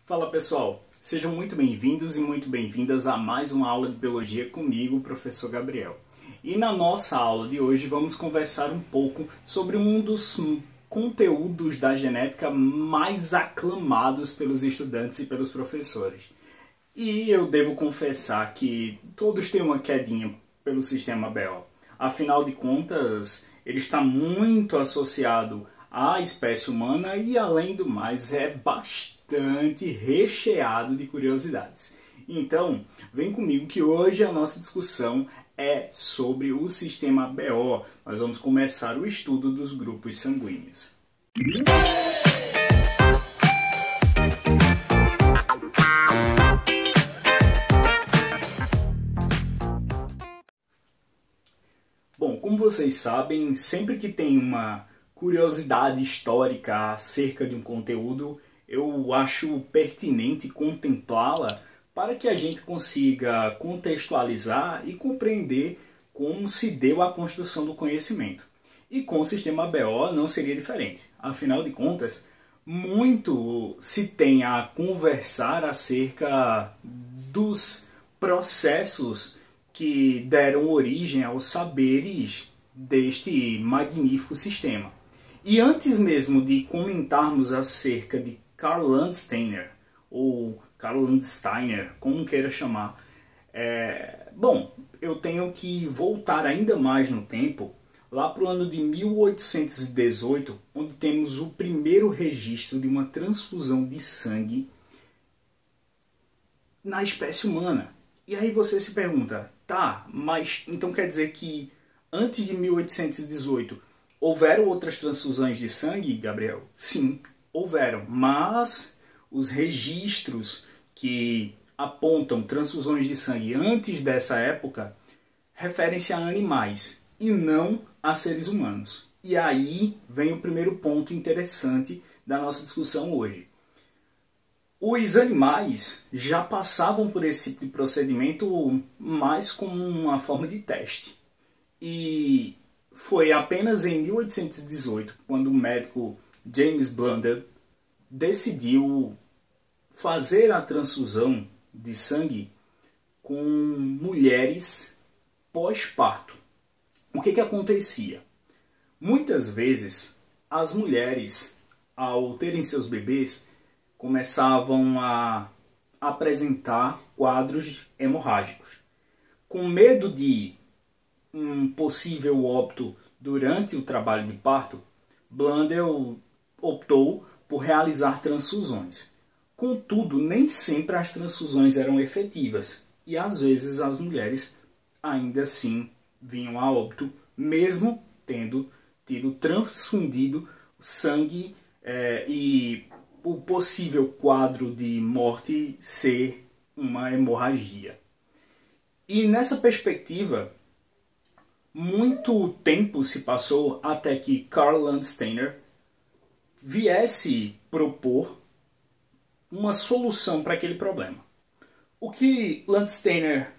Fala pessoal, sejam muito bem-vindos e muito bem-vindas a mais uma aula de Biologia comigo, o professor Gabriel. E na nossa aula de hoje vamos conversar um pouco sobre um dos conteúdos da genética mais aclamados pelos estudantes e pelos professores. E eu devo confessar que todos têm uma quedinha pelo sistema BO. Afinal de contas, ele está muito associado à espécie humana e, além do mais, é bastante recheado de curiosidades. Então, vem comigo que hoje a nossa discussão é sobre o sistema BO. Nós vamos começar o estudo dos grupos sanguíneos. Bom, como vocês sabem, sempre que tem uma curiosidade histórica acerca de um conteúdo, eu acho pertinente contemplá-la para que a gente consiga contextualizar e compreender como se deu a construção do conhecimento. E com o sistema BO não seria diferente. Afinal de contas, muito se tem a conversar acerca dos processos que deram origem aos saberes deste magnífico sistema. E antes mesmo de comentarmos acerca de Karl Landsteiner, ou Karl Landsteiner, como queira chamar, bom, eu tenho que voltar ainda mais no tempo, lá para o ano de 1818, onde temos o primeiro registro de uma transfusão de sangue na espécie humana. E aí você se pergunta, tá, mas então quer dizer que antes de 1818 houveram outras transfusões de sangue, Gabriel? Sim, houveram, mas os registros que apontam transfusões de sangue antes dessa época referem-se a animais e não a seres humanos. E aí vem o primeiro ponto interessante da nossa discussão hoje. Os animais já passavam por esse tipo de procedimento mais como uma forma de teste. E foi apenas em 1818, quando o médico James Blundell decidiu fazer a transfusão de sangue com mulheres pós-parto. O que acontecia? Muitas vezes, as mulheres, ao terem seus bebês, começavam a apresentar quadros hemorrágicos. Com medo de um possível óbito durante o trabalho de parto, Blundell optou por realizar transfusões. Contudo, nem sempre as transfusões eram efetivas e às vezes as mulheres ainda assim vinham a óbito, mesmo tendo tido transfundido sangue e o possível quadro de morte ser uma hemorragia. E nessa perspectiva, muito tempo se passou até que Karl Landsteiner viesse propor uma solução para aquele problema. O que Landsteiner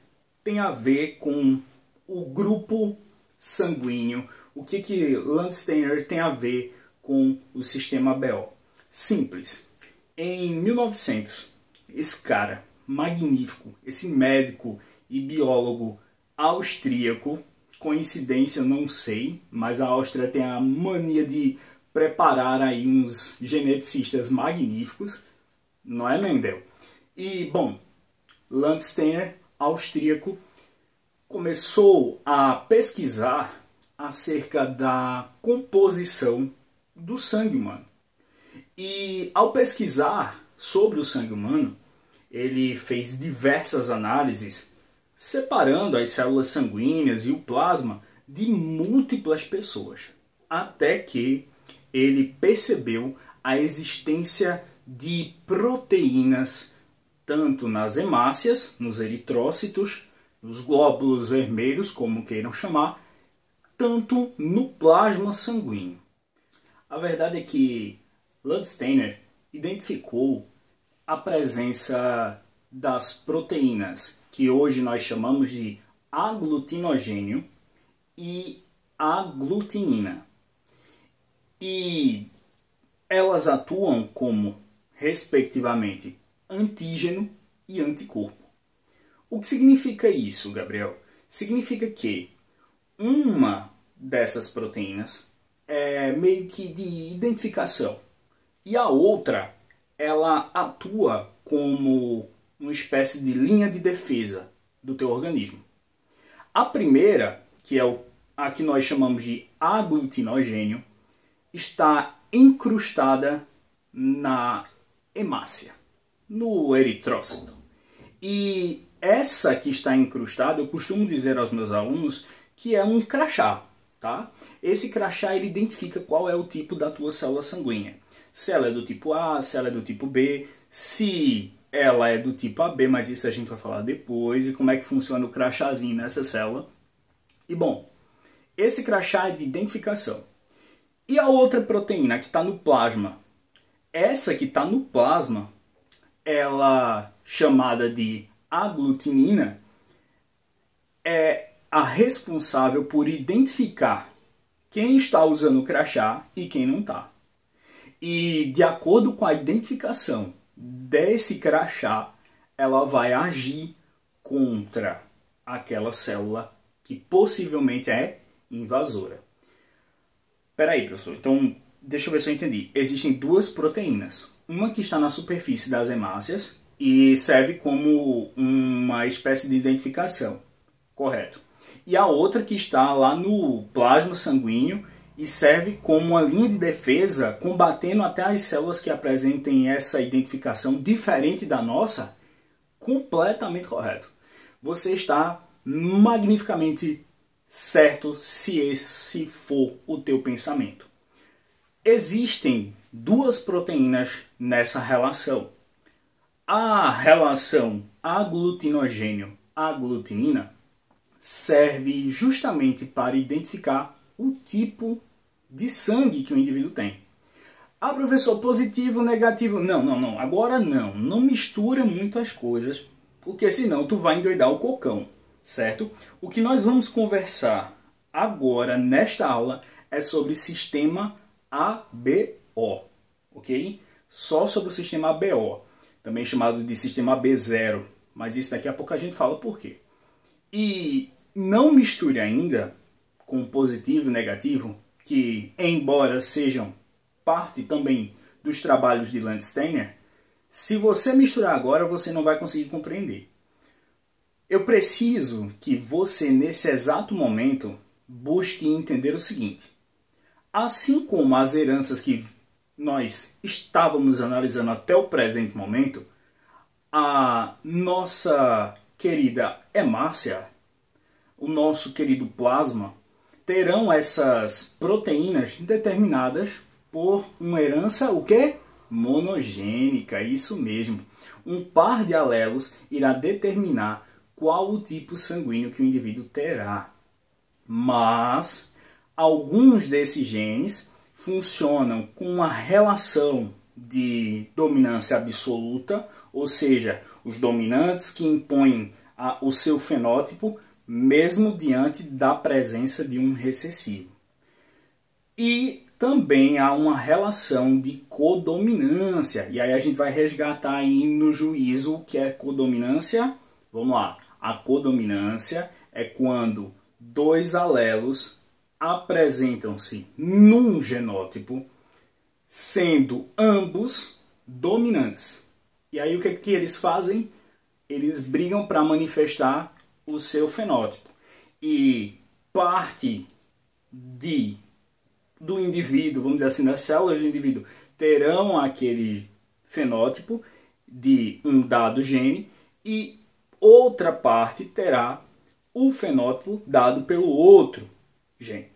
tem a ver com o grupo sanguíneo? O que Landsteiner tem a ver com o sistema BO? Simples. Em 1900, esse cara magnífico, esse médico e biólogo austríaco, coincidência não sei, mas a Áustria tem a mania de preparar aí uns geneticistas magníficos, não é, Mendel? E, bom, Landsteiner, austríaco, começou a pesquisar acerca da composição do sangue humano. E ao pesquisar sobre o sangue humano, ele fez diversas análises separando as células sanguíneas e o plasma de múltiplas pessoas, até que ele percebeu a existência de proteínas tanto nas hemácias, nos eritrócitos, nos glóbulos vermelhos, como queiram chamar, tanto no plasma sanguíneo. A verdade é que Landsteiner identificou a presença das proteínas que hoje nós chamamos de aglutinogênio e aglutinina. E elas atuam como, respectivamente, antígeno e anticorpo. O que significa isso, Gabriel? Significa que uma dessas proteínas é meio que de identificação e a outra ela atua como uma espécie de linha de defesa do teu organismo. A primeira, que é a que nós chamamos de aglutinogênio, está incrustada na hemácia, no eritrócito. E essa que está incrustada, eu costumo dizer aos meus alunos que é um crachá, tá? Esse crachá ele identifica qual é o tipo da tua célula sanguínea. Se ela é do tipo A, se ela é do tipo B, se ela é do tipo AB, mas isso a gente vai falar depois, e como é que funciona o crachazinho nessa célula. E bom, esse crachá é de identificação. E a outra proteína que está no plasma? Essa que está no plasma, ela chamada de aglutinina, é a responsável por identificar quem está usando o crachá e quem não está. E de acordo com a identificação desse crachá, ela vai agir contra aquela célula que possivelmente é invasora. Peraí, professor, então deixa eu ver se eu entendi. Existem duas proteínas. Uma que está na superfície das hemácias e serve como uma espécie de identificação, correto? E a outra que está lá no plasma sanguíneo e serve como uma linha de defesa, combatendo até as células que apresentem essa identificação diferente da nossa, completamente correto. Você está magnificamente certo se esse for o teu pensamento. Existem duas proteínas nessa relação. A relação aglutinogênio-aglutinina serve justamente para identificar o tipo de sangue que o indivíduo tem. Ah, professor, positivo, negativo? Não. Agora não. Não mistura muito as coisas, porque senão tu vai endoidar o cocão, certo? O que nós vamos conversar agora, nesta aula, é sobre sistema ABO, ok? Só sobre o sistema ABO, também chamado de sistema B0, mas isso daqui a pouco a gente fala por quê. E não misture ainda com positivo e negativo, que embora sejam parte também dos trabalhos de Landsteiner, se você misturar agora, você não vai conseguir compreender. Eu preciso que você, nesse exato momento, busque entender o seguinte. Assim como as heranças que nós estávamos analisando até o presente momento, a nossa querida hemácia, o nosso querido plasma, terão essas proteínas determinadas por uma herança, o quê? Monogênica, isso mesmo. Um par de alelos irá determinar qual o tipo sanguíneo que o indivíduo terá. Mas alguns desses genes funcionam com uma relação de dominância absoluta, ou seja, os dominantes que impõem o seu fenótipo mesmo diante da presença de um recessivo. E também há uma relação de codominância. E aí a gente vai resgatar aí no juízo o que é codominância. Vamos lá. A codominância é quando dois alelos apresentam-se num genótipo, sendo ambos dominantes. E aí o que eles fazem? Eles brigam para manifestar o seu fenótipo. E parte do indivíduo, vamos dizer assim, das células do indivíduo, terão aquele fenótipo de um dado gene e outra parte terá o fenótipo dado pelo outro gene,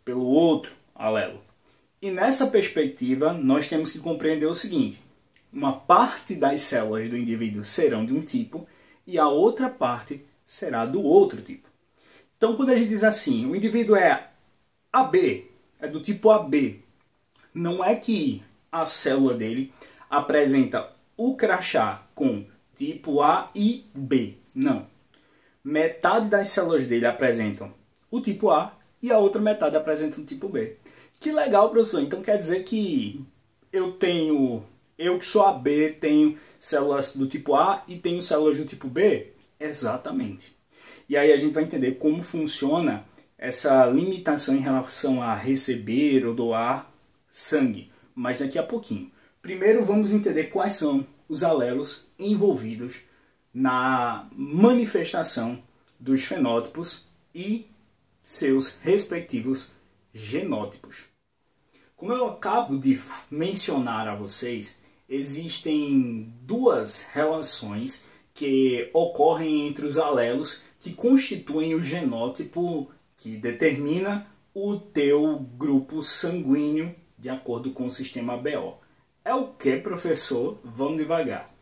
pelo outro alelo. E nessa perspectiva, nós temos que compreender o seguinte: uma parte das células do indivíduo serão de um tipo e a outra parte será do outro tipo. Então, quando a gente diz assim, o indivíduo é AB, é do tipo AB, não é que a célula dele apresenta o crachá com tipo A e B. Não. Metade das células dele apresentam o tipo A e a outra metade apresenta o tipo B. Que legal, professor. Então quer dizer que eu tenho Eu que sou AB tenho células do tipo A e tenho células do tipo B? Exatamente. E aí a gente vai entender como funciona essa limitação em relação a receber ou doar sangue, mas daqui a pouquinho. Primeiro vamos entender quais são os alelos envolvidos na manifestação dos fenótipos e seus respectivos genótipos. Como eu acabo de mencionar a vocês, existem duas relações que ocorrem entre os alelos que constituem o genótipo que determina o teu grupo sanguíneo de acordo com o sistema BO. É o que, professor? Vamos devagar.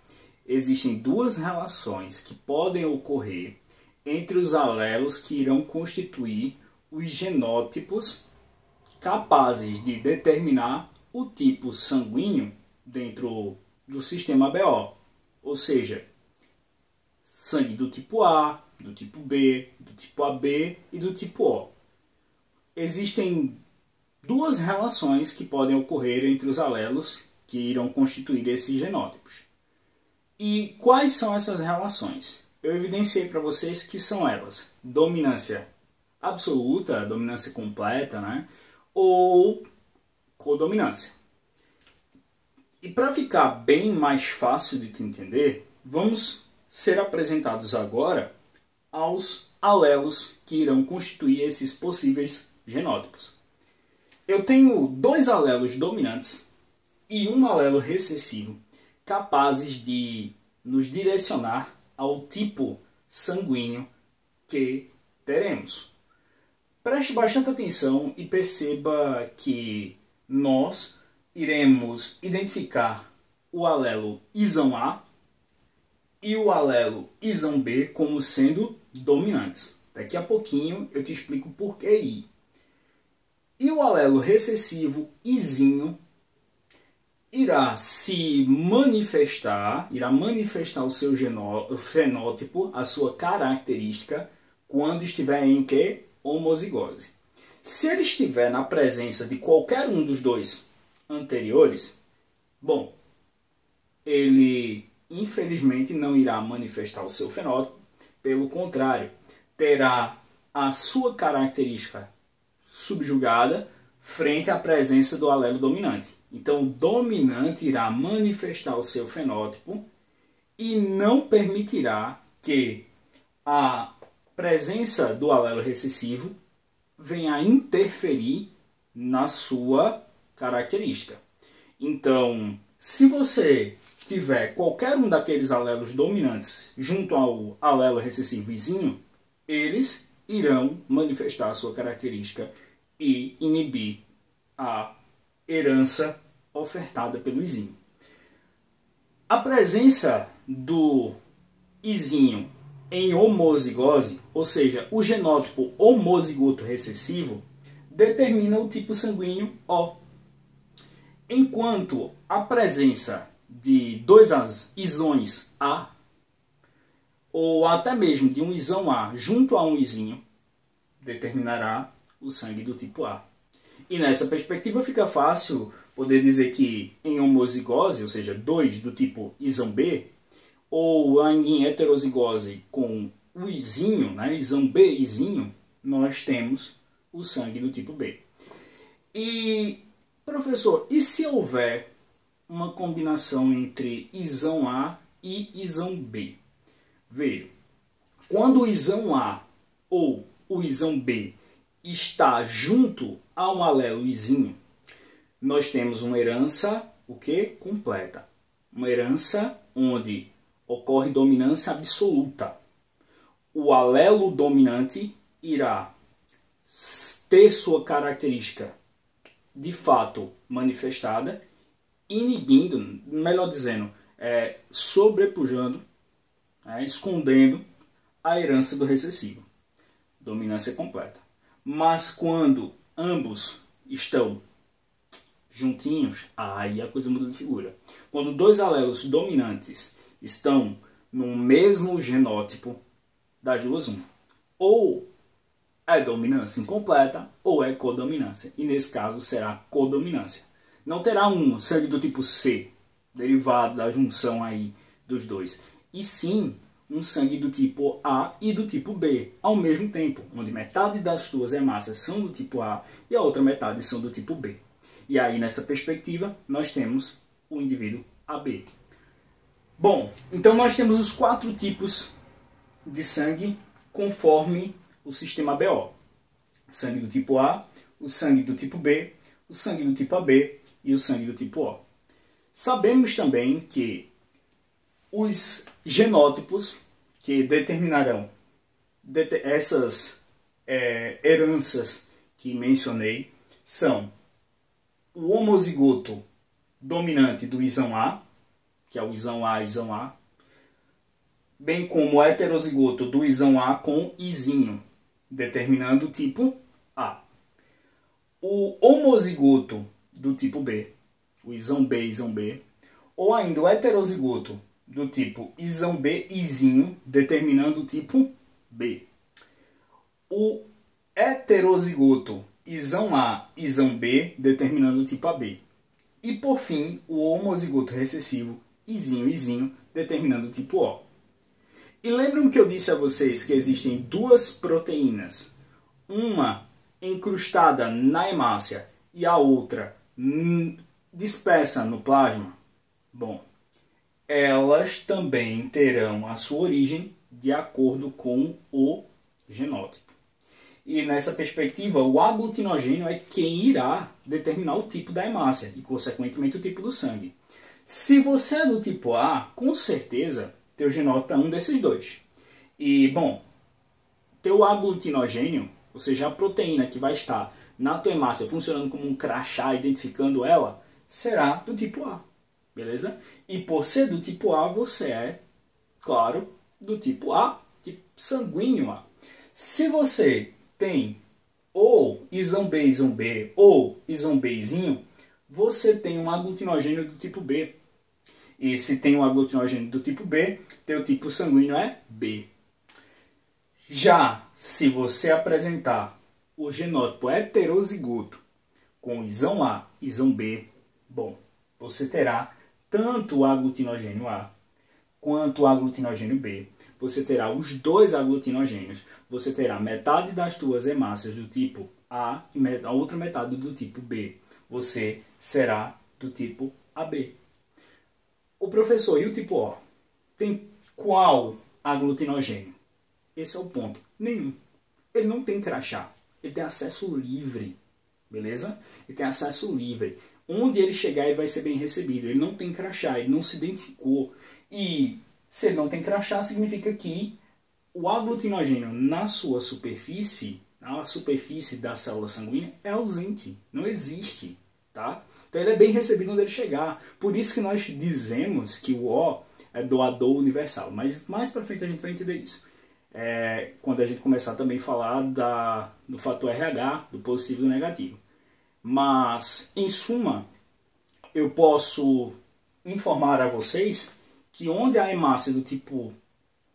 Existem duas relações que podem ocorrer entre os alelos que irão constituir os genótipos capazes de determinar o tipo sanguíneo dentro do sistema BO. Ou seja, sangue do tipo A, do tipo B, do tipo AB e do tipo O. Existem duas relações que podem ocorrer entre os alelos que irão constituir esses genótipos. E quais são essas relações? Eu evidenciei para vocês que são elas: dominância absoluta, dominância completa, né? Ou codominância. E para ficar bem mais fácil de tu entender, vamos ser apresentados agora aos alelos que irão constituir esses possíveis genótipos. Eu tenho dois alelos dominantes e um alelo recessivo capazes de nos direcionar ao tipo sanguíneo que teremos. Preste bastante atenção e perceba que nós iremos identificar o alelo ISão A e o alelo ISão B como sendo dominantes. Daqui a pouquinho eu te explico por que I. E o alelo recessivo Izinho irá manifestar o seu fenótipo, a sua característica, quando estiver em que? Homozigose. Se ele estiver na presença de qualquer um dos dois anteriores, bom, ele infelizmente não irá manifestar o seu fenótipo, pelo contrário, terá a sua característica subjugada frente à presença do alelo dominante. Então, o dominante irá manifestar o seu fenótipo e não permitirá que a presença do alelo recessivo venha a interferir na sua característica. Então, se você tiver qualquer um daqueles alelos dominantes junto ao alelo recessivo Izinho, eles irão manifestar a sua característica e inibir a herança ofertada pelo Izinho. A presença do Izinho em homozigose, ou seja, o genótipo homozigoto recessivo, determina o tipo sanguíneo O. Enquanto a presença de dois isões A, ou até mesmo de um isão A junto a um Izinho, determinará o sangue do tipo A. E nessa perspectiva fica fácil poder dizer que em homozigose, ou seja, dois do tipo isão B, ou em heterozigose com o Izinho, né, isão B, Izinho, nós temos o sangue do tipo B. E, professor, e se houver uma combinação entre isão A e isão B? Veja, quando o isão A ou o isão B está junto a um alelo Izinho, nós temos uma herança, o quê? Completa. Uma herança onde ocorre dominância absoluta. O alelo dominante irá ter sua característica de fato manifestada, inibindo, melhor dizendo, sobrepujando, escondendo a herança do recessivo. Dominância completa. Mas quando ambos estão juntinhos, aí a coisa muda de figura. Quando dois alelos dominantes estão no mesmo genótipo, das duas uma. Ou é dominância incompleta, ou é codominância. E nesse caso será codominância. Não terá um sangue do tipo C derivado da junção aí dos dois, e sim um sangue do tipo A e do tipo B ao mesmo tempo, onde metade das duas hemácias são do tipo A e a outra metade são do tipo B. E aí, nessa perspectiva, nós temos o indivíduo AB. Bom, então nós temos os 4 tipos de sangue conforme o sistema BO. O sangue do tipo A, o sangue do tipo B, o sangue do tipo AB e o sangue do tipo O. Sabemos também que os genótipos que determinarão essas heranças que mencionei são o homozigoto dominante do isão A, que é o isão A, isão A, bem como o heterozigoto do isão A com izinho, determinando o tipo A. O homozigoto do tipo B, o isão B, ou ainda o heterozigoto do tipo isão B, izinho, determinando o tipo B. O heterozigoto isão A, isão B, determinando o tipo AB. E por fim, o homozigoto recessivo izinho, izinho, determinando o tipo O. E lembram que eu disse a vocês que existem 2 proteínas, uma encrustada na hemácia e a outra dispersa no plasma? Bom, elas também terão a sua origem de acordo com o genótipo. E nessa perspectiva, o aglutinogênio é quem irá determinar o tipo da hemácia e, consequentemente, o tipo do sangue. Se você é do tipo A, com certeza, teu genótipo é um desses 2. E, bom, teu aglutinogênio, ou seja, a proteína que vai estar na tua hemácia funcionando como um crachá, identificando ela, será do tipo A. Beleza? E por ser do tipo A, você é, claro, do tipo A, tipo sanguíneo A. Se você tem ou isão B ou isão Bzinho, você tem um aglutinogênio do tipo B. E se tem um aglutinogênio do tipo B, teu tipo sanguíneo é B. Já se você apresentar o genótipo heterozigoto com isão A, isão B, bom, você terá tanto o aglutinogênio A quanto o aglutinogênio B. Você terá os 2 aglutinogênios. Você terá metade das tuas hemácias do tipo A e a outra metade do tipo B. Você será do tipo AB. O professor, e o tipo O? Tem qual aglutinogênio? Esse é o ponto. Nenhum. Ele não tem crachá. Ele tem acesso livre. Beleza? Ele tem acesso livre. Onde ele chegar, ele vai ser bem recebido. Ele não tem crachá, ele não se identificou. E se ele não tem crachá, significa que o aglutinogênio na sua superfície, na superfície da célula sanguínea, é ausente. Não existe. Tá? Então ele é bem recebido onde ele chegar. Por isso que nós dizemos que o O é doador universal. Mas mais para frente a gente vai entender isso. Quando a gente começar também a falar do fator RH, do positivo e do negativo. Mas, em suma, eu posso informar a vocês que onde a hemácia do tipo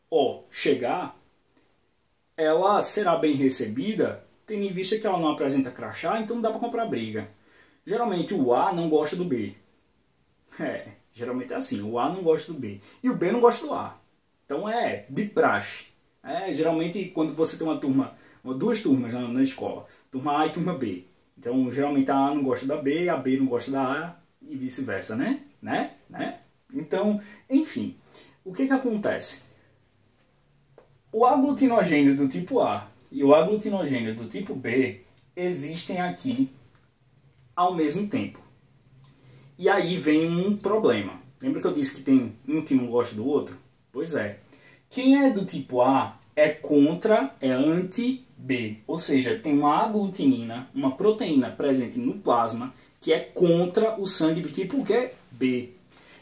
O chegar, ela será bem recebida, tendo em vista que ela não apresenta crachá, então não dá para comprar briga. Geralmente o A não gosta do B. Geralmente é assim, o A não gosta do B. E o B não gosta do A. Então é de praxe. Geralmente quando você tem uma turma, 2 turmas na escola, turma A e turma B. Então geralmente a A não gosta da B, a B não gosta da A e vice-versa, né? Então, enfim, o que acontece? O aglutinogênio do tipo A e o aglutinogênio do tipo B existem aqui ao mesmo tempo. E aí vem um problema. Lembra que eu disse que tem um que não gosta do outro? Pois é. Quem é do tipo A é anti-B. Ou seja, tem uma aglutinina, uma proteína presente no plasma que é contra o sangue do tipo B.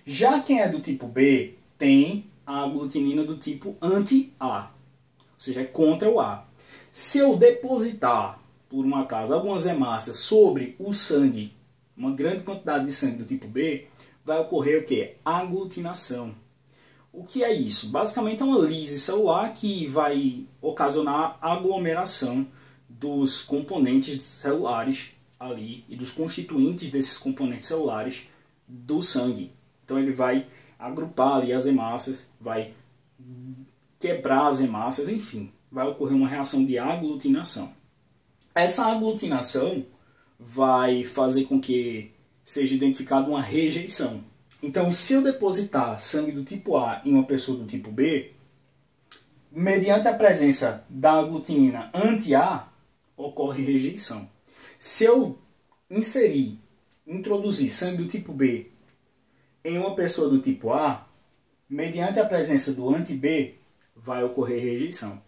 Já quem é do tipo B tem a aglutinina do tipo anti-A. Ou seja, é contra o A. Se eu depositar, por um acaso, algumas hemácias sobre o sangue, uma grande quantidade de sangue do tipo B, vai ocorrer o quê? Aglutinação. O que é isso? Basicamente é uma lise celular que vai ocasionar aglomeração dos componentes celulares ali e dos constituintes desses componentes celulares do sangue. Então ele vai agrupar ali as hemácias, vai quebrar as hemácias, enfim, vai ocorrer uma reação de aglutinação. Essa aglutinação vai fazer com que seja identificada uma rejeição. Então, se eu depositar sangue do tipo A em uma pessoa do tipo B, mediante a presença da aglutinina anti-A, ocorre rejeição. Se eu introduzir sangue do tipo B em uma pessoa do tipo A, mediante a presença do anti-B, vai ocorrer rejeição.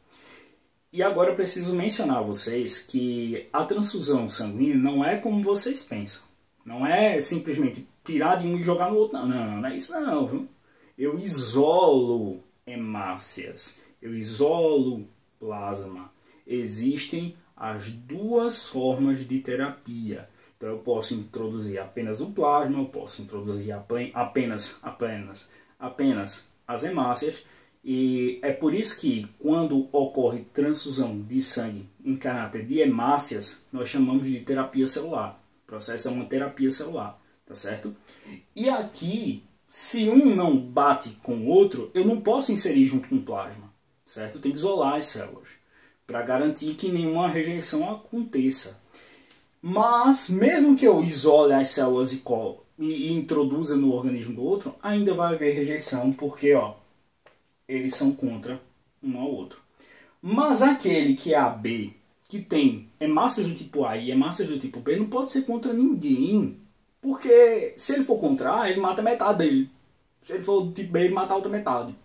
E agora eu preciso mencionar a vocês que a transfusão sanguínea não é como vocês pensam. Não é simplesmente tirar de um e jogar no outro. Não é isso não, viu? Eu isolo hemácias, eu isolo plasma. Existem as duas formas de terapia. Então eu posso introduzir apenas o plasma, eu posso introduzir apenas as hemácias. E é por isso que quando ocorre transfusão de sangue em caráter de hemácias, nós chamamos de terapia celular. O processo é uma terapia celular, tá certo? E aqui, se um não bate com o outro, eu não posso inserir junto com o plasma, certo? Eu tenho que isolar as células para garantir que nenhuma rejeição aconteça. Mas, mesmo que eu isole as células e introduza no organismo do outro, ainda vai haver rejeição, porque eles são contra um ao outro. Mas aquele que é AB, que tem hemácias do tipo A e hemácias do tipo B, não pode ser contra ninguém. Porque se ele for contra A, ele mata metade dele. Se ele for do tipo B, ele mata a outra metade.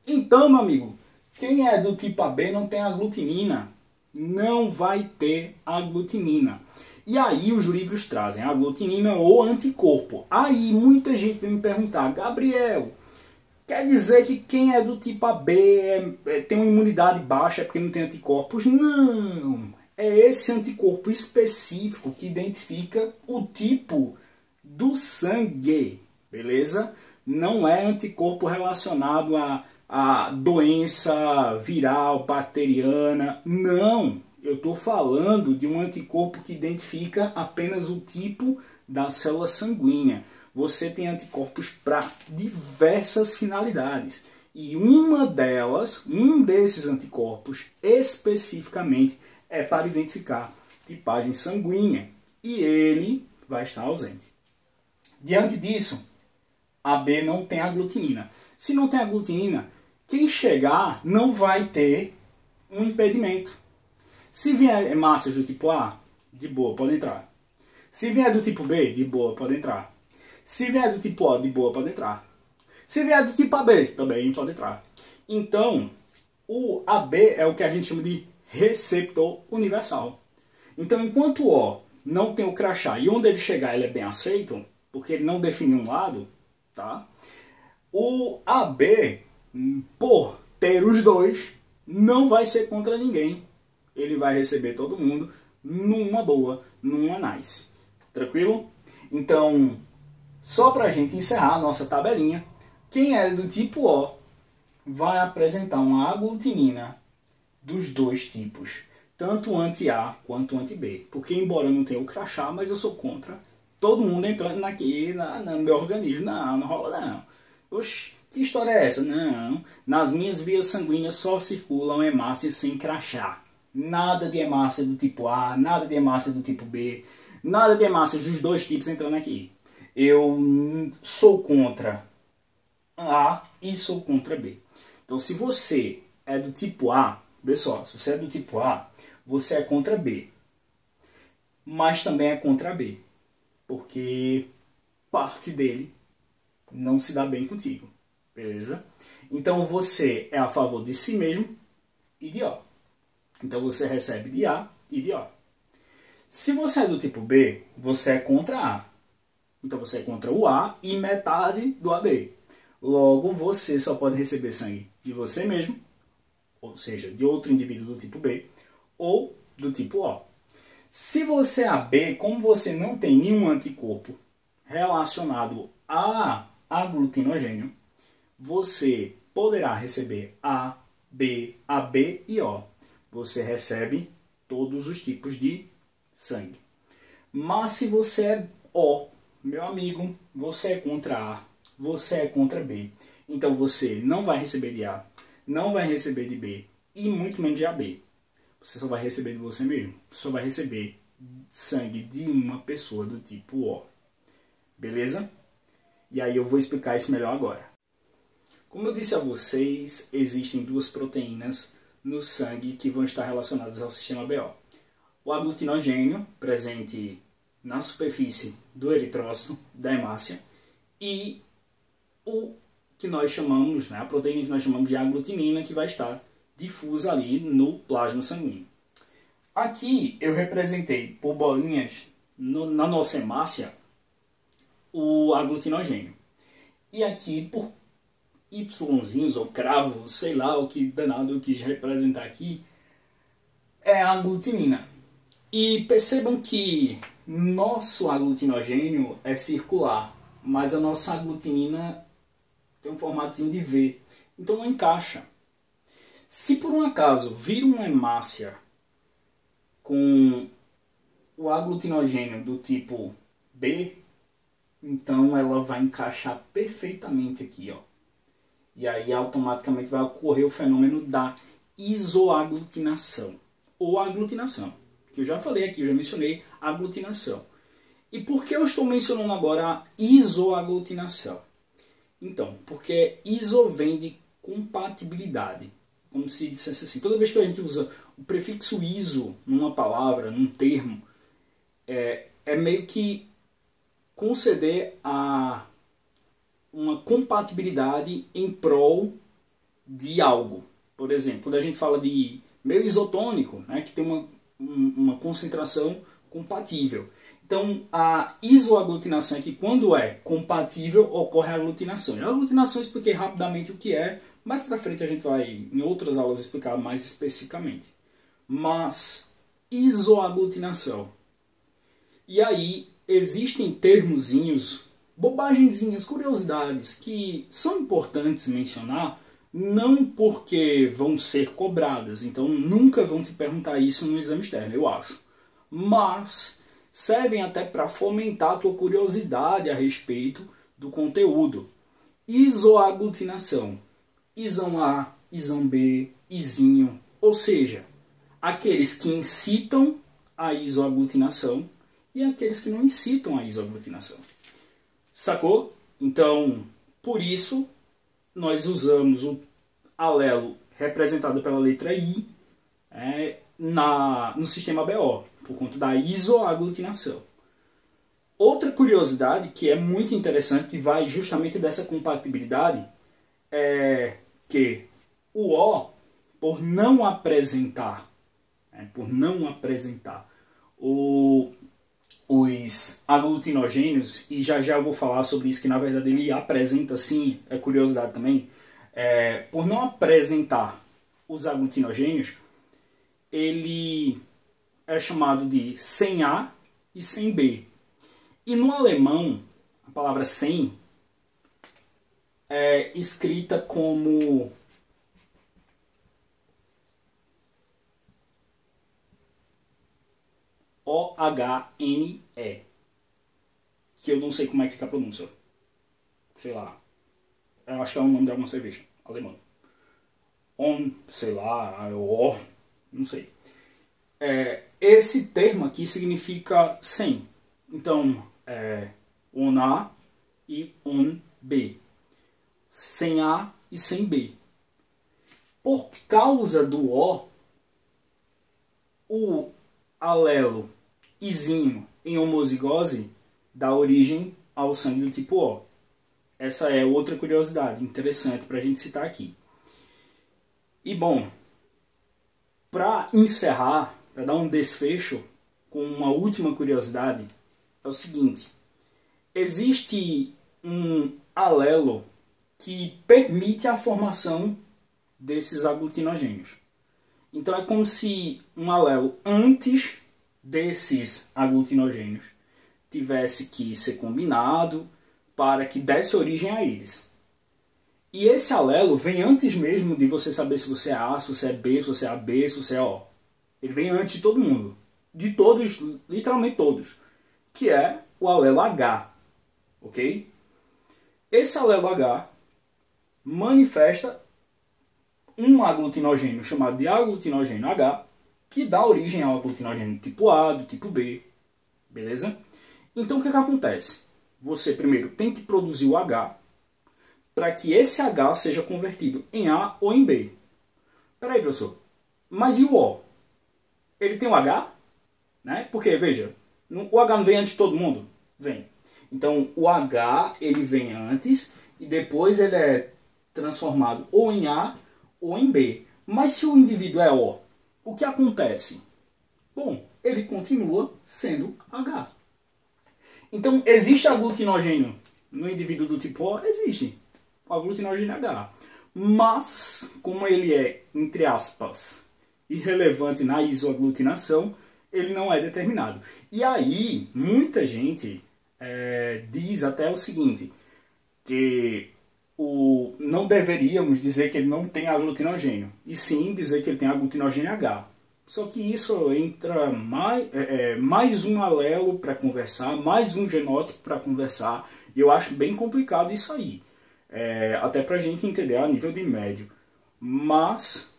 Então, meu amigo, quem é do tipo AB não tem aglutinina. Não vai ter aglutinina. E aí os livros trazem aglutinina ou anticorpo. Aí muita gente vem me perguntar, Gabriel, quer dizer que quem é do tipo AB tem uma imunidade baixa porque não tem anticorpos? Não! É esse anticorpo específico que identifica o tipo do sangue, beleza? Não é anticorpo relacionado a doença viral, bacteriana. Não! Eu estou falando de um anticorpo que identifica apenas o tipo da célula sanguínea. Você tem anticorpos para diversas finalidades. E uma delas, um desses anticorpos, especificamente, é para identificar tipagem sanguínea. E ele vai estar ausente. Diante disso, AB não tem aglutinina. Se não tem aglutinina, quem chegar não vai ter um impedimento. Se vier hemácias do tipo A, de boa, pode entrar. Se vier do tipo B, de boa, pode entrar. Se vier do tipo O, de boa, pode entrar. Se vier do tipo AB, também pode entrar. Então, o AB é o que a gente chama de receptor universal. Então, enquanto o O não tem o crachá e onde ele chegar ele é bem aceito, porque ele não define um lado, tá? O AB, por ter os dois, não vai ser contra ninguém. Ele vai receber todo mundo numa boa, numa nice. Tranquilo? Então, só para a gente encerrar a nossa tabelinha, quem é do tipo O vai apresentar uma aglutinina dos dois tipos, tanto anti-A quanto anti-B. Porque, embora eu não tenha o crachá, mas eu sou contra todo mundo entrando aqui no meu organismo. Não rola não. Oxi, que história é essa? Não, nas minhas vias sanguíneas só circulam hemácias sem crachá. Nada de hemácia do tipo A, nada de hemácia do tipo B, nada de hemácias dos dois tipos entrando aqui. Eu sou contra A e sou contra B. Então, se você é do tipo A, vê só, se você é do tipo A, você é contra B. Mas também é contra B. Porque parte dele não se dá bem contigo. Beleza? Então, você é a favor de si mesmo e de O. Então você recebe de A e de O. Se você é do tipo B, você é contra A. Então você é contra o A e metade do AB. Logo, você só pode receber sangue de você mesmo, ou seja, de outro indivíduo do tipo B, ou do tipo O. Se você é AB, como você não tem nenhum anticorpo relacionado a aglutinogênio, você poderá receber A, B, AB e O. Você recebe todos os tipos de sangue. Mas se você é O, meu amigo, você é contra A, você é contra B. Então você não vai receber de A, não vai receber de B e muito menos de AB. Você só vai receber de você mesmo. Só vai receber sangue de uma pessoa do tipo O. Beleza? E aí eu vou explicar isso melhor agora. Como eu disse a vocês, existem duas proteínas no sangue que vão estar relacionadas ao sistema BO. O aglutinogênio, presente na superfície do eritrócito, da hemácia, e o que nós chamamos, né, a proteína que nós chamamos de aglutinina, que vai estar difusa ali no plasma sanguíneo. Aqui eu representei por bolinhas na nossa hemácia o aglutinogênio. E aqui por Yzinhos ou cravos, sei lá o que danado eu quis representar aqui, é a aglutinina. E percebam que nosso aglutinogênio é circular, mas a nossa aglutinina tem um formatozinho de V, então não encaixa. Se por um acaso vir uma hemácia com o aglutinogênio do tipo B, então ela vai encaixar perfeitamente aqui, ó. E aí automaticamente vai ocorrer o fenômeno da isoaglutinação, ou aglutinação, que eu já falei aqui, eu já mencionei aglutinação. E por que eu estou mencionando agora a isoaglutinação? Então, porque iso vem de compatibilidade. Como se dissesse assim, toda vez que a gente usa o prefixo iso numa palavra, num termo, é meio que conceder a uma compatibilidade em prol de algo. Por exemplo, quando a gente fala de meio isotônico, né, que tem uma concentração compatível. Então, a isoaglutinação é que quando é compatível, ocorre a aglutinação. E a aglutinação eu expliquei rapidamente o que é, mais para frente a gente vai, em outras aulas, explicar mais especificamente. Mas, isoaglutinação. E aí, existem termozinhos, bobagenzinhas, curiosidades, que são importantes mencionar, não porque vão ser cobradas. Então, nunca vão te perguntar isso no exame externo, eu acho. Mas servem até para fomentar a tua curiosidade a respeito do conteúdo. Isoaglutinação. Isão A, isão B, isinho. Ou seja, aqueles que incitam a isoaglutinação e aqueles que não incitam a isoaglutinação. Sacou? Então, por isso, nós usamos o alelo representado pela letra I no sistema BO, por conta da isoaglutinação. Outra curiosidade que é muito interessante, que vai justamente dessa compatibilidade, é que o O, por não apresentar os aglutinogênios, e já já eu vou falar sobre isso, que na verdade ele apresenta sim, é curiosidade também, por não apresentar os aglutinogênios, ele é chamado de sem A e sem B. E no alemão, a palavra sem é escrita como OHNE, que eu não sei como é que fica a pronúncia. Sei lá. Eu acho que é o nome de alguma cerveja alemã. Sei lá, O, não sei. Esse termo aqui significa sem. Então, on A e on B. Sem A e sem B. Por causa do o alelo izinho em homozigose dá origem ao sangue do tipo O. Essa é outra curiosidade interessante para a gente citar aqui. E bom, para encerrar, para dar um desfecho com uma última curiosidade, é o seguinte: existe um alelo que permite a formação desses aglutinogênios. Então é como se um alelo antes desses aglutinogênios tivesse que ser combinado para que desse origem a eles. E esse alelo vem antes mesmo de você saber se você é A, se você é B, se você é AB, se você é O. Ele vem antes de todo mundo. De todos, literalmente todos. Que é o alelo H. Ok? esse alelo H manifesta um aglutinogênio chamado de aglutinogênio H, que dá origem ao aglutinogênio tipo A, do tipo B, beleza? Então o que acontece? Você primeiro tem que produzir o H para que esse H seja convertido em A ou em B. Peraí, professor, mas e o O? Ele tem o H? Né? Porque, veja, o H não vem antes de todo mundo? Vem. Então o H ele vem antes e depois ele é transformado ou em A ou em B. Mas se o indivíduo é O, o que acontece? Bom, ele continua sendo H. Então, existe aglutinogênio no indivíduo do tipo O? Existe. O aglutinogênio H. Mas, como ele é, entre aspas, irrelevante na isoaglutinação, ele não é determinado. E aí, muita gente diz até o seguinte, que não deveríamos dizer que ele não tem aglutinogênio, e sim dizer que ele tem aglutinogênio H. Só que isso entra mais um alelo para conversar, mais um genótipo para conversar, e eu acho bem complicado isso aí. Até para a gente entender a nível de médio. Mas,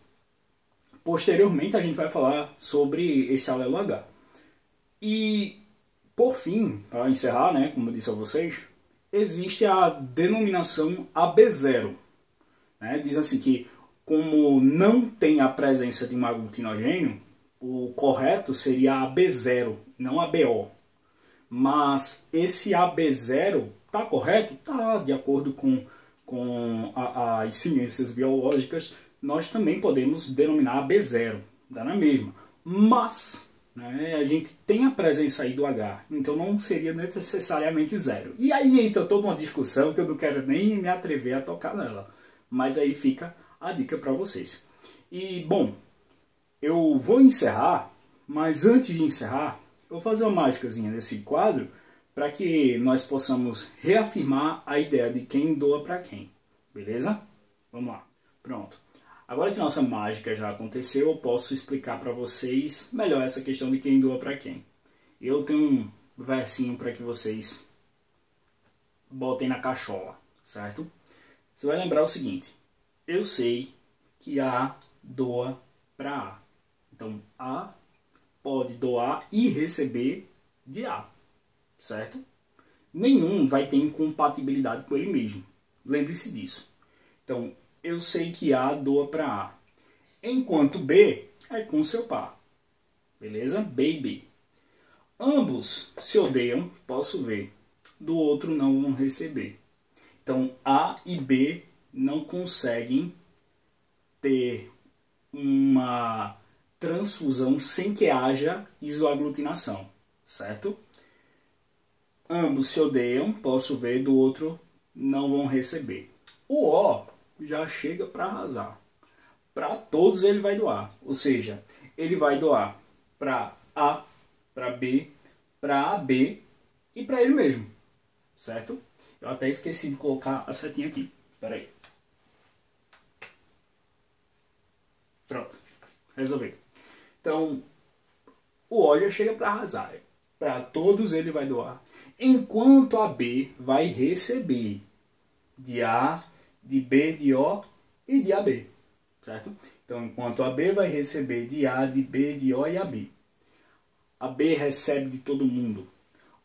posteriormente, a gente vai falar sobre esse alelo H. E, por fim, para encerrar, né, como eu disse a vocês, existe a denominação AB0. Né? Diz assim que, como não tem a presença de um aglutinogênio, o correto seria AB0, não ABO. Mas esse AB0 está correto? Está, de acordo com as ciências biológicas, nós também podemos denominar AB0, dá na mesma. Mas, né, a gente tem a presença aí do H, então não seria necessariamente zero. E aí entra toda uma discussão que eu não quero nem me atrever a tocar nela. Mas aí fica a dica para vocês. E, bom, eu vou encerrar, mas antes de encerrar, eu vou fazer uma mágicazinha nesse quadro para que nós possamos reafirmar a ideia de quem doa para quem. Beleza? Vamos lá. Pronto. Agora que nossa mágica já aconteceu, eu posso explicar para vocês melhor essa questão de quem doa para quem. Eu tenho um versinho para que vocês botem na cachola, certo? Você vai lembrar o seguinte. Eu sei que A doa para A. Então, A pode doar e receber de A, certo? Nenhum vai ter incompatibilidade com ele mesmo. Lembre-se disso. Então, eu sei que A doa para A. Enquanto B é com seu par. Beleza? B e B. Ambos se odeiam, posso ver. Do outro não vão receber. Então, A e B não conseguem ter uma transfusão sem que haja isoaglutinação, certo? Ambos se odeiam, posso ver, do outro não vão receber. O O já chega para arrasar. Para todos ele vai doar, ou seja, ele vai doar para A, para B, para AB e para ele mesmo, certo? Eu até esqueci de colocar a setinha aqui, espera aí. Pronto, resolvido. Então, o O já chega para arrasar. Para todos ele vai doar. Enquanto a B vai receber de A, de B, de O e de AB. Certo? Então, enquanto a B vai receber de A, de B, de O e AB. A B recebe de todo mundo.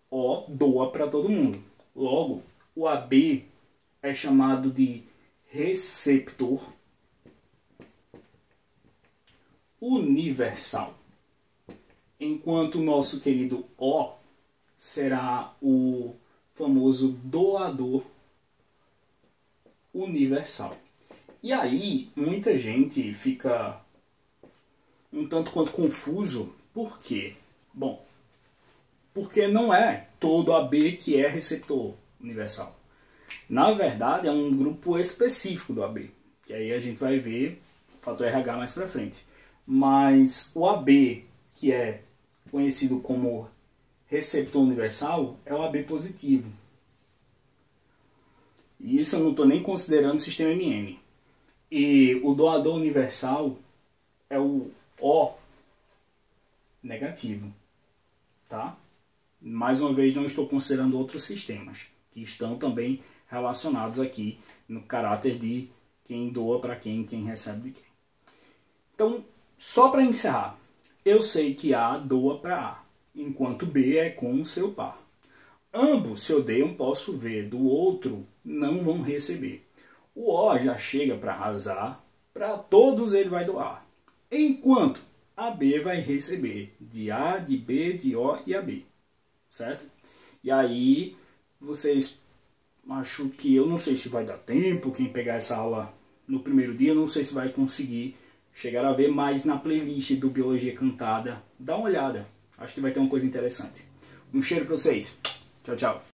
O doa para todo mundo. Logo, o AB é chamado de receptor universal. Enquanto o nosso querido O será o famoso doador universal. E aí, muita gente fica um tanto quanto confuso. Por quê? Bom, porque não é todo AB que é receptor universal. Na verdade, é um grupo específico do AB, que aí a gente vai ver o fator RH mais para frente. Mas o AB, que é conhecido como receptor universal, é o AB positivo. E isso eu não estou nem considerando o sistema MM. E o doador universal é o O negativo. Tá? Mais uma vez, não estou considerando outros sistemas que estão também relacionados aqui no caráter de quem doa para quem recebe de quem. Então, só para encerrar, eu sei que A doa para A, enquanto B é com o seu par. Ambos se odeiam, posso ver, do outro não vão receber. O O já chega para arrasar, para todos ele vai doar. Enquanto a B vai receber de A, de B, de O e a B. Certo? E aí, vocês, acho que eu não sei se vai dar tempo, quem pegar essa aula no primeiro dia, não sei se vai conseguir chegar a ver, mas na playlist do Biologia Cantada, dá uma olhada. Acho que vai ter uma coisa interessante. Um cheiro para vocês. Tchau, tchau.